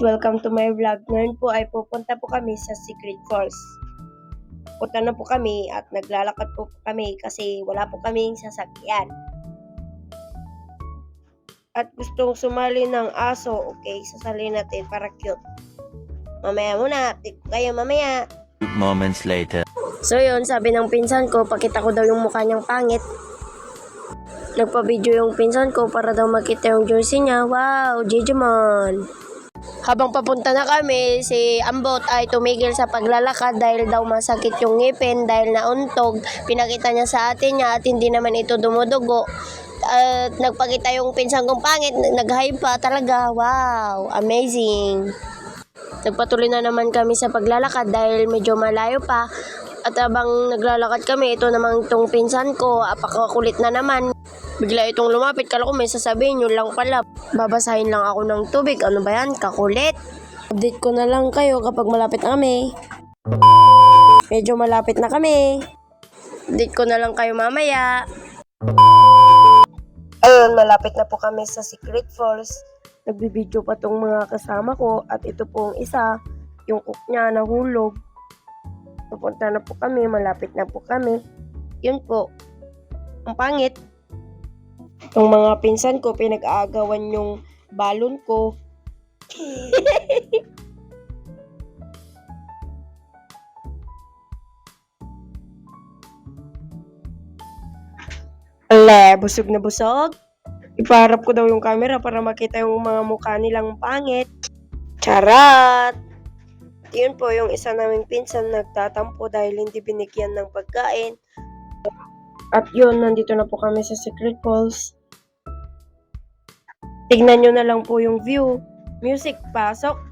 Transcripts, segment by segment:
Welcome to my vlog. Ngayon po ay pupunta po kami sa Secret Falls. Punta na po kami at naglalakad po kami kasi wala po kaming sasakyan. At gustong sumali ng aso, okay, sasali natin para cute. Mamaya muna, update ko kayo mamaya. Moments later. So yun, sabi ng pinsan ko, pakita ko daw yung mukha niyang pangit. Nagpa-video yung pinsan ko para daw makita yung jersey niya. Wow, Jejemon! Habang papunta na kami, si Ambot ay tumigil sa paglalakad dahil daw masakit yung ngipin dahil nauntog. Pinakita niya sa atin niya at hindi naman ito dumudugo. At nagpakita yung pinsan kong pangit, nag-hype pa talaga. Wow, amazing! Nagpatuloy na naman kami sa paglalakad dahil medyo malayo pa. At habang naglalakad kami, ito namang itong pinsan ko, apakakulit na naman. Bigla itong lumapit, kala ko may sasabihin, yun lang pala. Babasahin lang ako ng tubig, ano ba yan, kakulit. Update ko na lang kayo kapag malapit na kami. Medyo malapit na kami. Update ko na lang kayo mamaya. Ayun, malapit na po kami sa Secret Falls. Nagbibideo pa tong mga kasama ko at ito pong isa, yung cook niya nahulog. Pupunta na po kami, malapit na po kami. Yun po, ang pangit. Itong mga pinsan ko, pinag-aagawan yung balon ko. Ale, busog na busog. Ipaharap ko daw yung camera para makita yung mga mukha nilang pangit. Charat! Yun po, yung isa naming pinsan nagtatampo dahil hindi binigyan ng pagkain. At yun, nandito na po kami sa Secret Falls. Tignan nyo na lang po yung view. Music, pasok!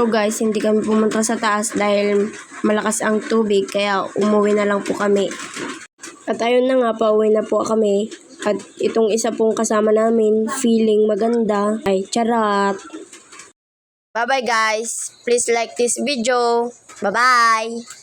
So guys, hindi kami pumunta sa taas dahil malakas ang tubig kaya umuwi na lang po kami. At ayun na nga, pauwi na po kami. At itong isa pong kasama namin, feeling maganda. Ay, charat! Bye-bye guys! Please like this video. Bye-bye!